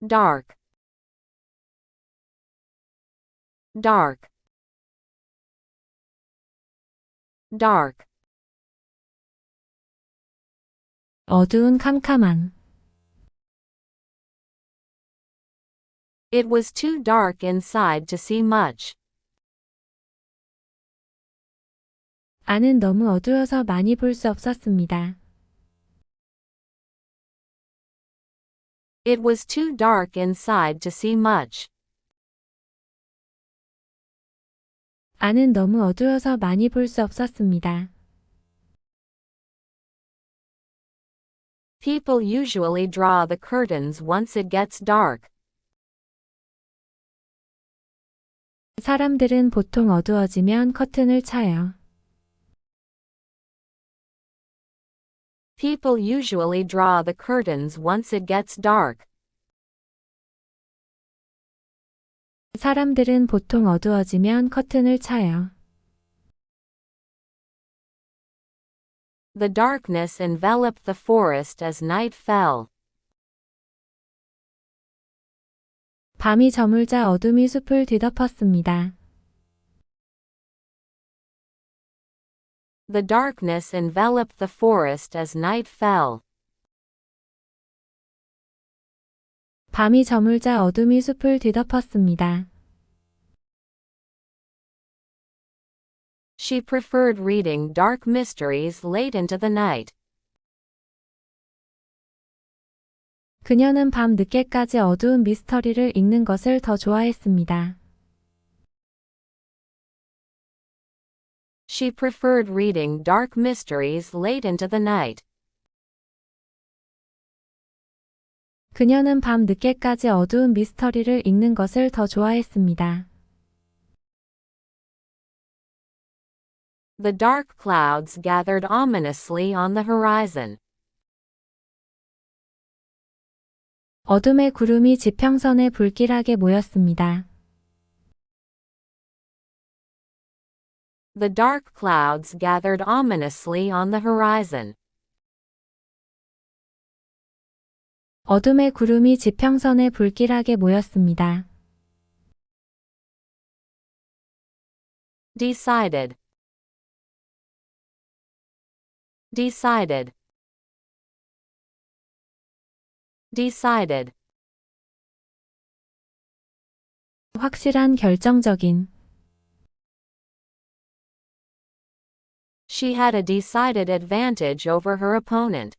dark, dark, dark. 어두운 캄캄한. It was too dark inside to see much. 안은 너무 어두워서 많이 볼 수 없었습니다. It was too dark inside to see much. 안은 너무 어두워서 많이 볼 수 없었습니다. People usually draw the curtains once it gets dark. 사람들은 보통 어두워지면 커튼을 쳐요. People usually draw the curtains once it gets dark. 사람들은 보통 어두워지면 커튼을 쳐요. The darkness enveloped the forest as night fell. 밤이 저물자 어둠이 숲을 뒤덮었습니다. The darkness enveloped the forest as night fell. 밤이 저물자 어둠이 숲을 뒤덮었습니다. She preferred reading dark mysteries late into the night. 그녀는 밤 늦게까지 어두운 미스터리를 읽는 것을 더 좋아했습니다. She preferred reading dark mysteries late into the night. 그녀는 밤 늦게까지 어두운 미스터리를 읽는 것을 더 좋아했습니다. The dark clouds gathered ominously on the horizon. 어둠의 구름이 지평선에 불길하게 모였습니다. The dark clouds gathered ominously on the horizon. 어둠의 구름이 지평선에 불길하게 모였습니다. Decided. Decided. Decided. 확실한 결정적인. She had a decided advantage over her opponent.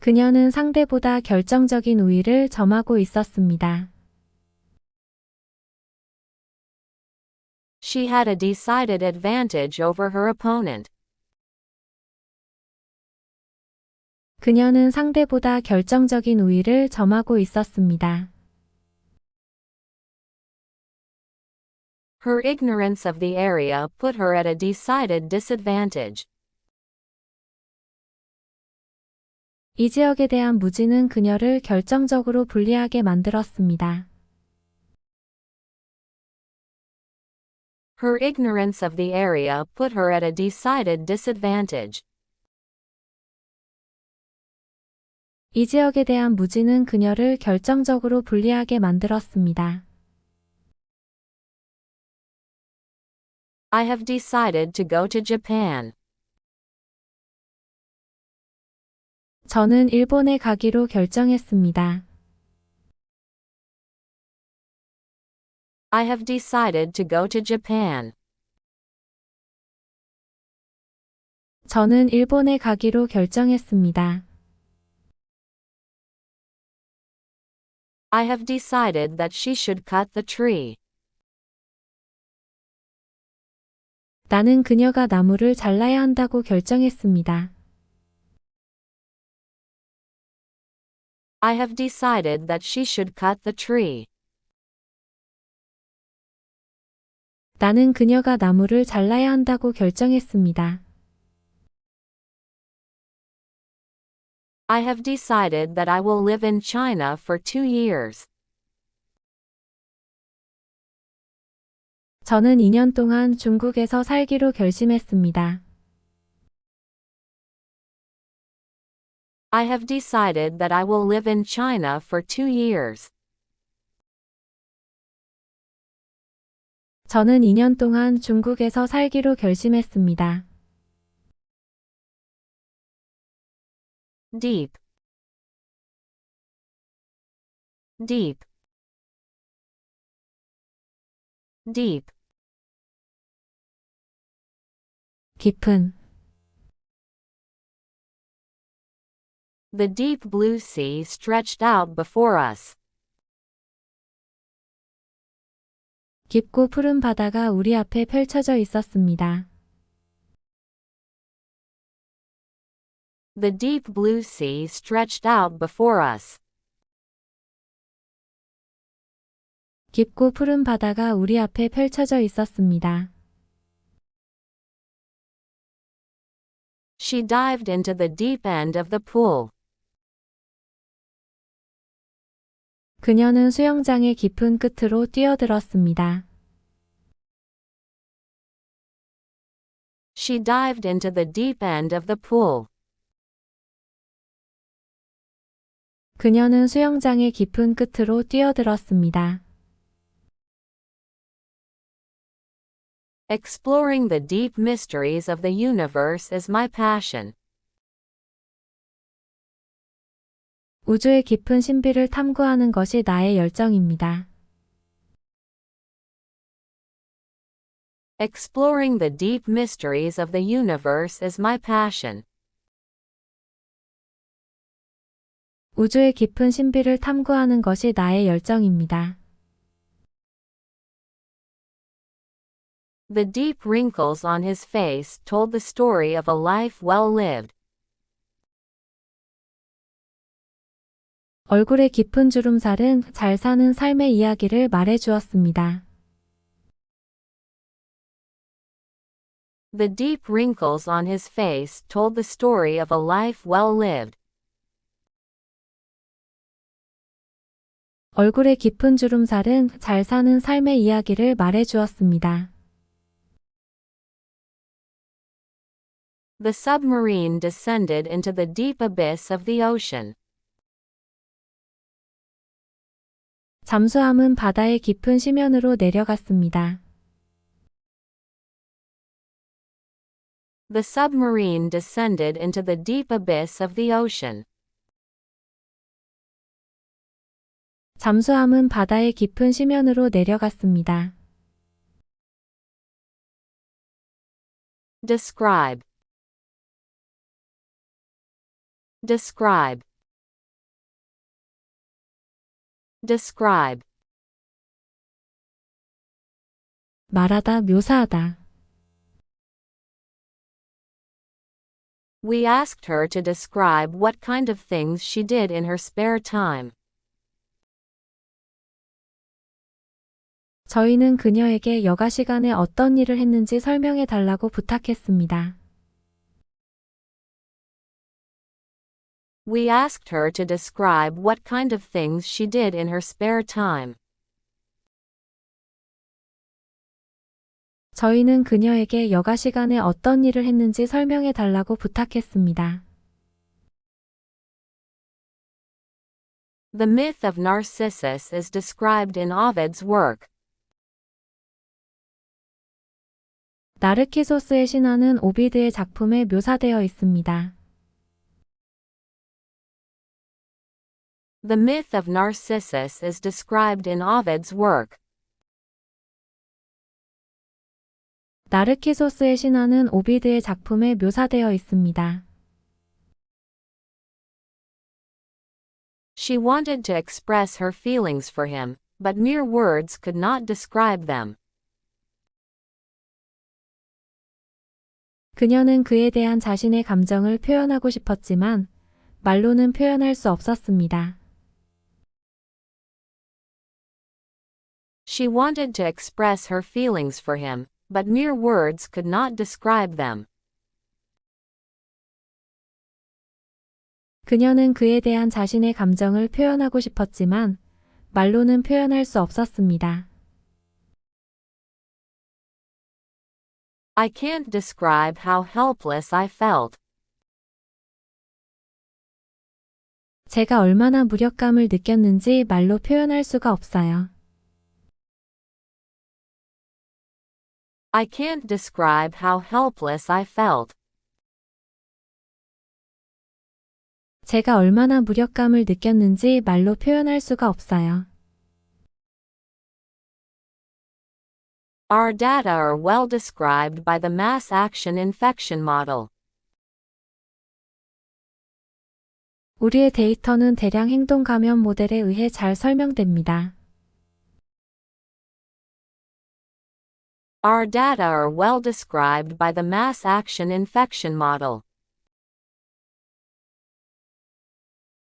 그녀는 상대보다 결정적인 우위를 점하고 있었습니다. She had a decided advantage over her opponent. 그녀는 상대보다 결정적인 우위를 점하고 있었습니다. Her ignorance of the area put her at a decided disadvantage. 이 지역에 대한 무지는 그녀를 결정적으로 불리하게 만들었습니다. Her ignorance of the area put her at a decided disadvantage. 이 지역에 대한 무지는 그녀를 결정적으로 불리하게 만들었습니다. I have decided to go to Japan. 저는 일본에 가기로 결정했습니다. I have decided to go to Japan. 저는 일본에 가기로 결정했습니다. I have decided that she should cut the tree. 나는 그녀가 나무를 잘라야 한다고 결정했습니다. I have decided that she should cut the tree. 나는 그녀가 나무를 잘라야 한다고 결정했습니다. I have decided that I will live in China for 2 years. 저는 2년 동안 중국에서 살기로 결심했습니다. I have decided that I will live in China for 2 years. 저는 2년 동안 중국에서 살기로 결심했습니다. Deep. Deep. Deep. 깊은. The deep blue sea stretched out before us. 깊고 푸른 바다가 우리 앞에 펼쳐져 있었습니다. The deep blue sea stretched out before us. 깊고 푸른 바다가 우리 앞에 펼쳐져 있었습니다. She dived into the deep end of the pool. 그녀는 수영장의 깊은 끝으로 뛰어들었습니다. She dived into the deep end of the pool. 그녀는 수영장의 깊은 끝으로 뛰어들었습니다. Exploring the deep mysteries of the universe is my passion. 우주의 깊은 신비를 탐구하는 것이 나의 열정입니다. Exploring the deep mysteries of the universe is my passion. 우주의 깊은 신비를 탐구하는 것이 나의 열정입니다. The deep wrinkles on his face told the story of a life well lived. 얼굴의 깊은 주름살은 잘 사는 삶의 이야기를 말해 주었습니다. The deep wrinkles on his face told the story of a life well lived. 얼굴의 깊은 주름살은 잘 사는 삶의 이야기를 말해 주었습니다. The submarine descended into the deep abyss of the ocean. 잠수함은 바다의 깊은 심연으로 내려갔습니다. The submarine descended into the deep abyss of the ocean. 잠수함은 바다의 깊은 심연으로 내려갔습니다. Describe. Describe. Describe. 말하다, 묘사하다. We asked her to describe what kind of things she did in her spare time. 저희는 그녀에게 여가 시간에 어떤 일을 했는지 설명해 달라고 부탁했습니다. We asked her to describe what kind of things she did in her spare time. 저희는 그녀에게 여가 시간에 어떤 일을 했는지 설명해 달라고 부탁했습니다. The myth of Narcissus is described in Ovid's work. 나르키소스의 신화는 오비드의 작품에 묘사되어 있습니다. The myth of Narcissus is described in Ovid's work. 나르키소스의 신화는 오비드의 작품에 묘사되어 있습니다. She wanted to express her feelings for him, but mere words could not describe them. 그녀는 그에 대한 자신의 감정을 표현하고 싶었지만 말로는 표현할 수 없었습니다. She wanted to express her feelings for him, but mere words could not describe them. 그녀는 그에 대한 자신의 감정을 표현하고 싶었지만 말로는 표현할 수 없었습니다. I can't describe how helpless I felt. 제가 얼마나 무력감을 느꼈는지 말로 표현할 수가 없어요. I can't describe how helpless I felt. 제가 얼마나 무력감을 느꼈는지 말로 표현할 수가 없어요. Our data are well described by the mass action infection model. 우리의 데이터는 대량 행동 감염 모델에 의해 잘 설명됩니다. Our data are well described by the mass action infection model.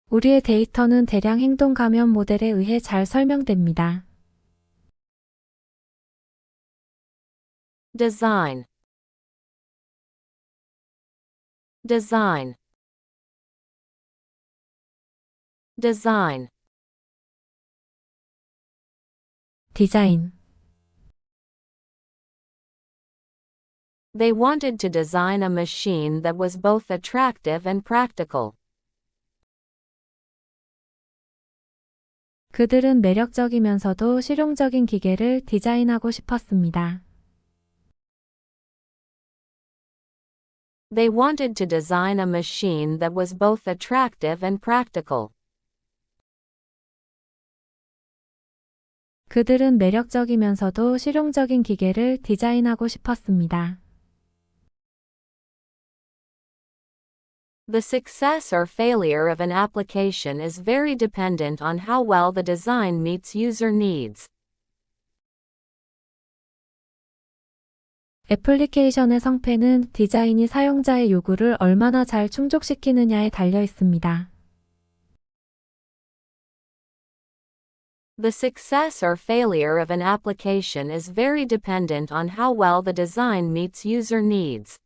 우리의 데이터는 대량 행동 감염 모델에 의해 잘 설명됩니다. Design. Design. Design. 디자인. They wanted to design a machine that was both attractive and practical. 그들은 매력적이면서도 실용적인 기계를 디자인하고 싶었습니다. They wanted to design a machine that was both attractive and practical. 그들은 매력적이면서도 실용적인 기계를 디자인하고 싶었습니다. The success or failure of an application is very dependent on how well the design meets user needs. 애플리케이션의 성패는 디자인이 사용자의 요구를 얼마나 잘 충족시키느냐에 달려 있습니다. The success or failure of an application is very dependent on how well the design meets user needs.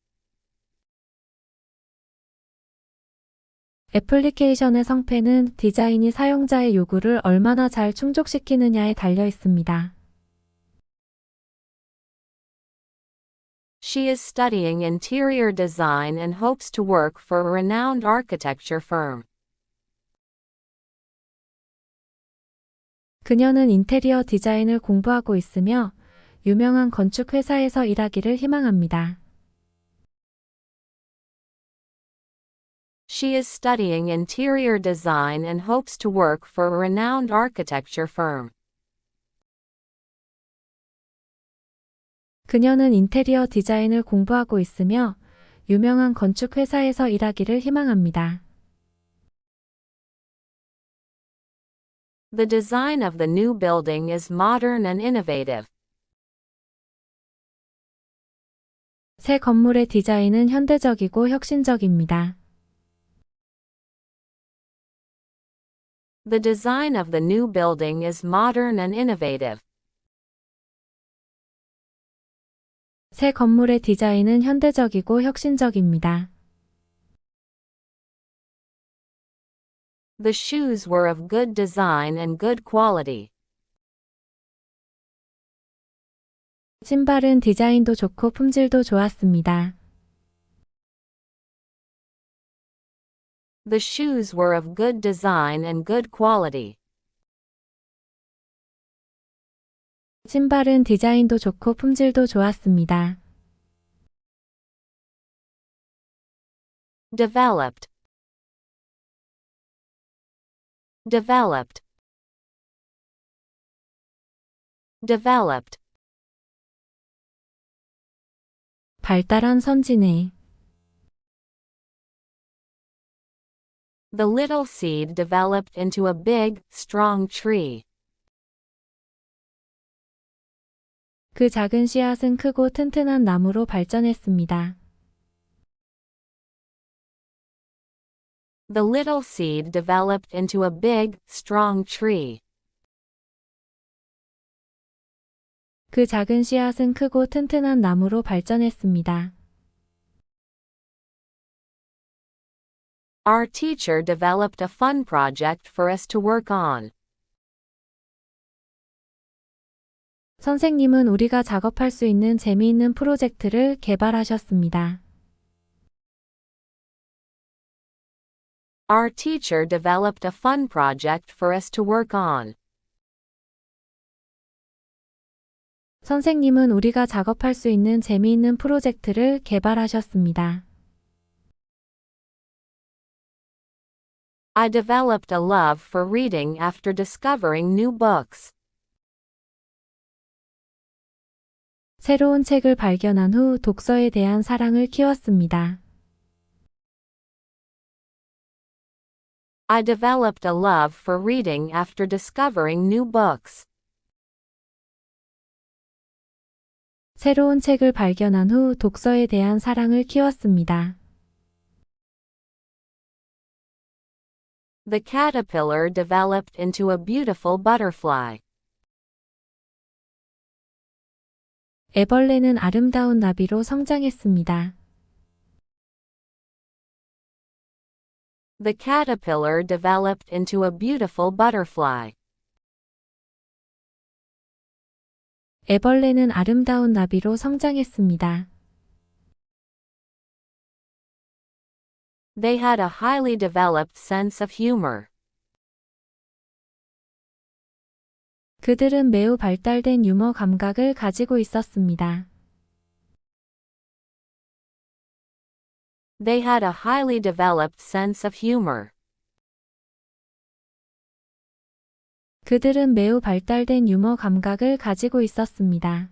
애플리케이션의 성패는 디자인이 사용자의 요구를 얼마나 잘 충족시키느냐에 달려 있습니다. She is studying interior design and hopes to work for a renowned architecture firm. 그녀는 인테리어 디자인을 공부하고 있으며 유명한 건축 회사에서 일하기를 희망합니다. She is studying interior design and hopes to work for a renowned architecture firm. 그녀는 인테리어 디자인을 공부하고 있으며 유명한 건축 회사에서 일하기를 희망합니다. The design of the new building is modern and innovative. 새 건물의 디자인은 현대적이고 혁신적입니다. The design of the new building is modern and innovative. 새 건물의 디자인은 현대적이고 혁신적입니다. The shoes were of good design and good quality. 신발은 디자인도 좋고 품질도 좋았습니다. The shoes were of good design and good quality. 신발은 디자인도 좋고 품질도 좋았습니다. Developed. Developed. Developed. 발달한 선진의. The little seed developed into a big, strong tree. 그 작은 씨앗은 크고 튼튼한 나무로 발전했습니다. The little seed developed into a big, strong tree. 그 작은 씨앗은 크고 튼튼한 나무로 발전했습니다. Our teacher developed a fun project for us to work on. 선생님은 우리가 작업할 수 있는 재미있는 프로젝트를 개발하셨습니다. Our teacher developed a fun project for us to work on. 선생님은 우리가 작업할 수 있는 재미있는 프로젝트를 개발하셨습니다. I developed a love for reading after discovering new books. 새로운 책을 발견한 후 독서에 대한 사랑을 키웠습니다. I developed a love for reading after discovering new books. 새로운 책을 발견한 후 독서에 대한 사랑을 키웠습니다. The caterpillar developed into a beautiful butterfly. 애벌레는 아름다운 나비로 성장했습니다. The caterpillar developed into a beautiful butterfly. 애벌레는 아름다운 나비로 성장했습니다. They had a highly developed sense of humor. 그들은 매우 발달된 유머 감각을 가지고 있었습니다. They had a highly developed sense of humor. 그들은 매우 발달된 유머 감각을 가지고 있었습니다.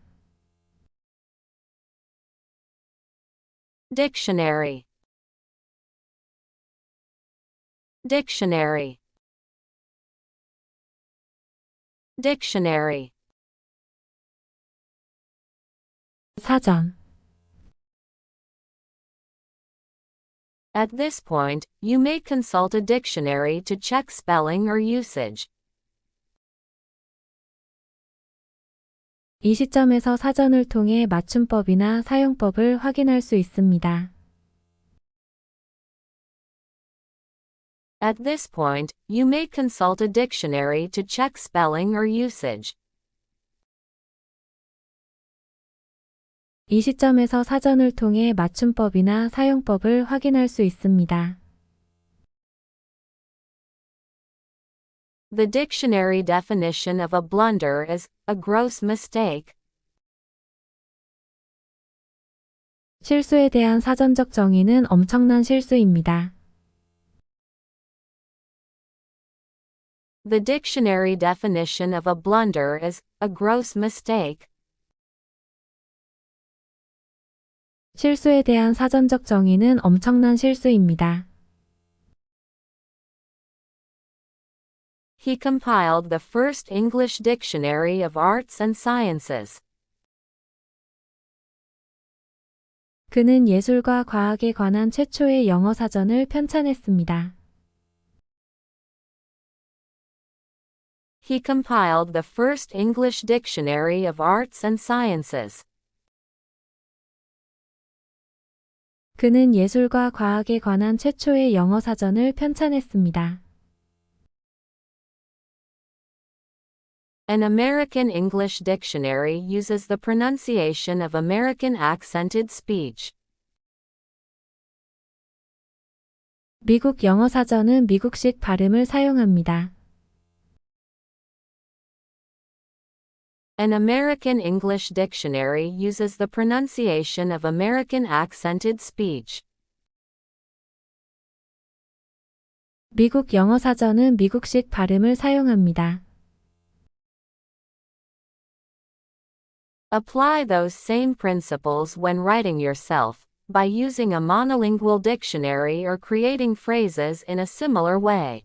Dictionary. Dictionary. Dictionary. 사전. At this point, you may consult a dictionary to check spelling or usage. 이 시점에서 사전을 통해 맞춤법이나 사용법을 확인할 수 있습니다. At this point, you may consult a dictionary to check spelling or usage. 이 시점에서 사전을 통해 맞춤법이나 사용법을 확인할 수 있습니다. The dictionary definition of a blunder is a gross mistake. 실수에 대한 사전적 정의는 엄청난 실수입니다. The dictionary definition of a blunder is a gross mistake. 실수에 대한 사전적 정의는 엄청난 실수입니다. He compiled the first English dictionary of arts and sciences. 그는 예술과 과학에 관한 최초의 영어 사전을 편찬했습니다. He compiled the first English dictionary of arts and sciences. 그는 예술과 과학에 관한 최초의 영어 사전을 편찬했습니다. An American English dictionary uses the pronunciation of American accented speech. 미국 영어 사전은 미국식 발음을 사용합니다. An American English dictionary uses the pronunciation of American accented speech. 미국 영어 사전은 미국식 발음을 사용합니다. Apply those same principles when writing yourself, by using a monolingual dictionary or creating phrases in a similar way.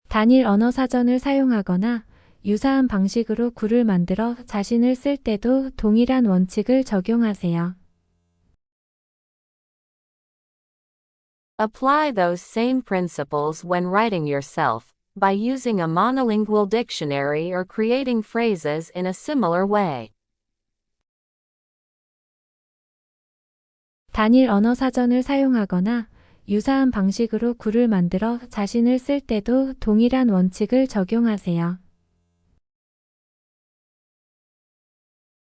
단일 언어 사전을 사용하거나 유사한 방식으로 글을 만들어 자신을 쓸 때도 동일한 원칙을 적용하세요. Apply those same principles when writing yourself, by using a monolingual dictionary or creating phrases in a similar way. 단일 언어 사전을 사용하거나 유사한 방식으로 글을 만들어 자신을 쓸 때도 동일한 원칙을 적용하세요.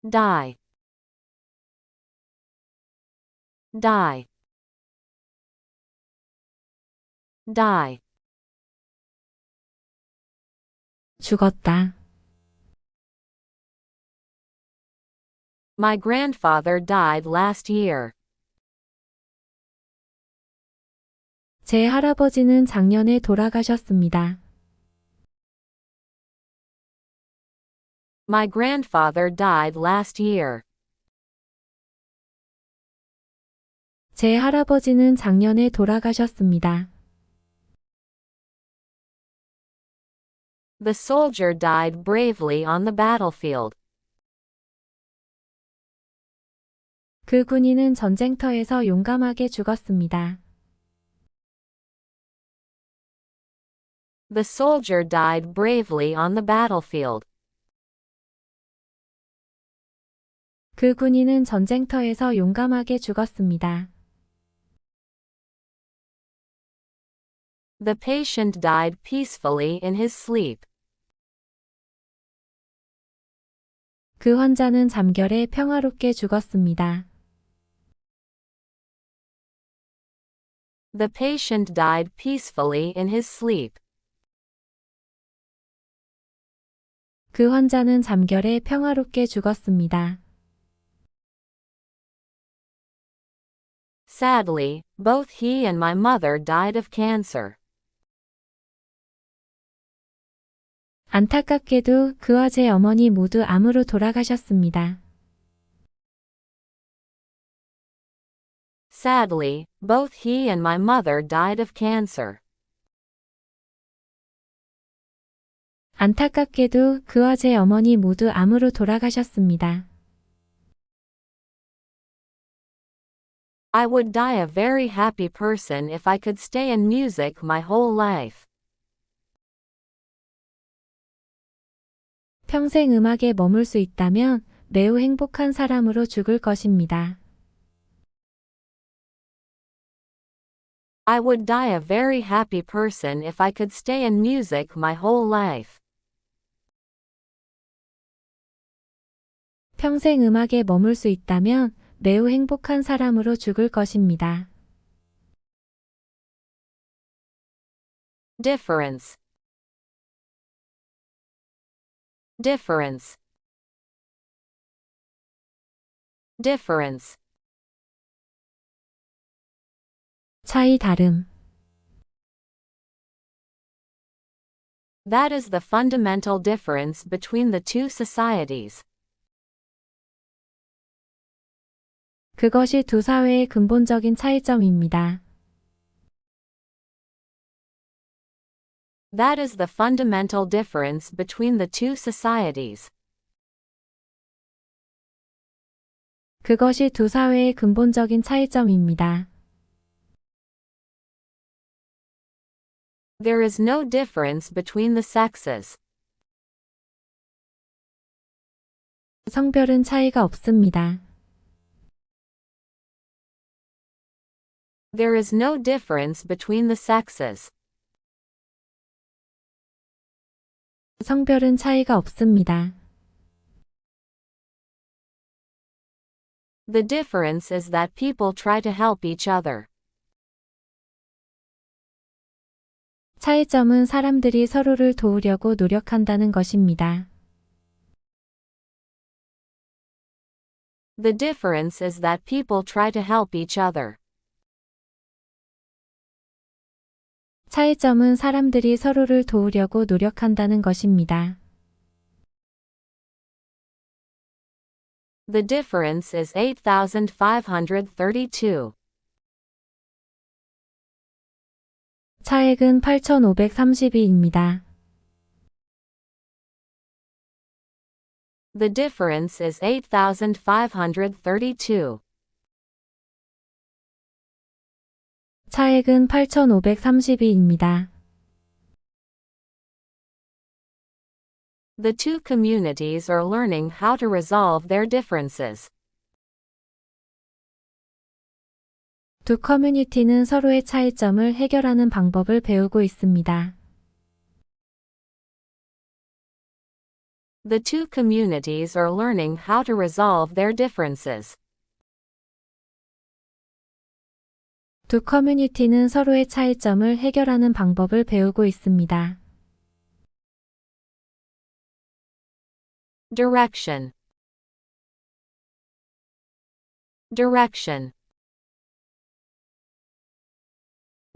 Die. Die. Die. 죽었다. My grandfather died last year. 제 할아버지는 작년에 돌아가셨습니다. My grandfather died last year. 제 할아버지는 작년에 돌아가셨습니다. The soldier died bravely on the battlefield. 그 군인은 전쟁터에서 용감하게 죽었습니다. The soldier died bravely on the battlefield. 그 군인은 전쟁터에서 용감하게 죽었습니다. The patient died peacefully in his sleep. 그 환자는 잠결에 평화롭게 죽었습니다. The patient died peacefully in his sleep. 그 환자는 잠결에 평화롭게 죽었습니다. Sadly, both he and my mother died of cancer. 안타깝게도 그와 제 어머니 모두 암으로 돌아가셨습니다. Sadly, both he and my mother died of cancer. 안타깝게도 그와 제 어머니 모두 암으로 돌아가셨습니다. I would die a very happy person if I could stay in music my whole life. 평생 음악에 머물 수 있다면 매우 행복한 사람으로 죽을 것입니다. I would die a very happy person if I could stay in music my whole life. 평생 음악에 머물 수 있다면 매우 행복한 사람으로 죽을 것입니다. Difference. Difference. Difference. 차이 다름. That is the fundamental difference between the two societies. 그것이 두 사회의 근본적인 차이점입니다. That is the fundamental difference between the two societies. 그것이 두 사회의 근본적인 차이점입니다. There is no difference between the sexes. 성별은 차이가 없습니다. There is no difference between the sexes. 성별은 차이가 없습니다. The difference is that people try to help each other. 차이점은 사람들이 서로를 도우려고 노력한다는 것입니다. The difference is that people try to help each other. 차이점은 사람들이 서로를 도우려고 노력한다는 것입니다. The difference is 8,532. 차액은 8,532입니다. The difference is 8,532. 차액은 8,532입니다. The two communities are learning how to resolve their differences. 두 커뮤니티는 서로의 차이점을 해결하는 방법을 배우고 있습니다. The two communities are learning how to resolve their differences. 두 커뮤니티는 서로의 차이점을 해결하는 방법을 배우고 있습니다. Direction. Direction.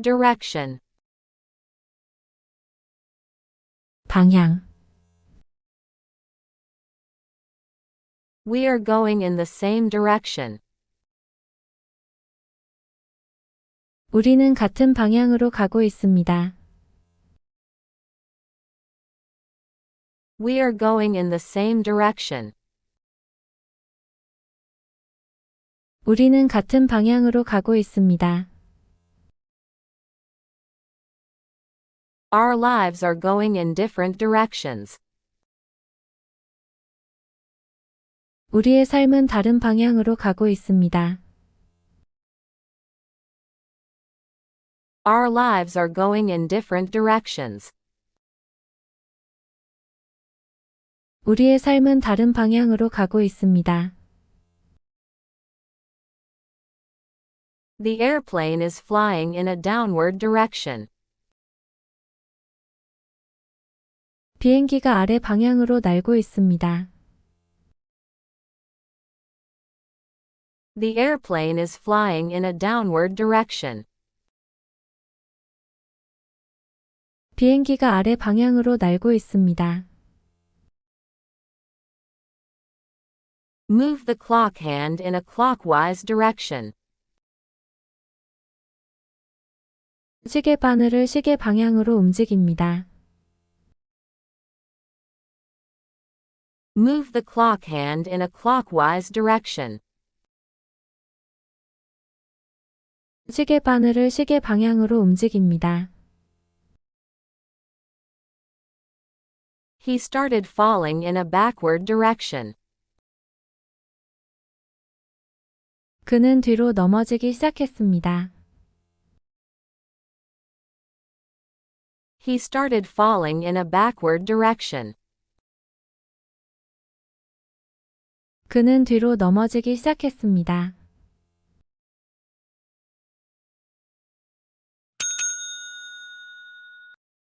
Direction. 방향. We are going in the same direction. 우리는 같은 방향으로 가고 있습니다. We are going in the same direction. 우리는 같은 방향으로 가고 있습니다. Our lives are going in different directions. 우리의 삶은 다른 방향으로 가고 있습니다. Our lives are going in different directions. 우리의 삶은 다른 방향으로 가고 있습니다. The airplane is flying in a downward direction. 비행기가 아래 방향으로 날고 있습니다. The airplane is flying in a downward direction. 비행기가 아래 방향으로 날고 있습니다. Move the clock hand in a clockwise direction. 시계 바늘을 시계 방향으로 움직입니다. Move the clock hand in a clockwise direction. 시계 바늘을 시계 방향으로 움직입니다. He started falling in a backward direction. 그는 뒤로 넘어지기 시작했습니다. He started falling in a backward direction. 그는 뒤로 넘어지기 시작했습니다.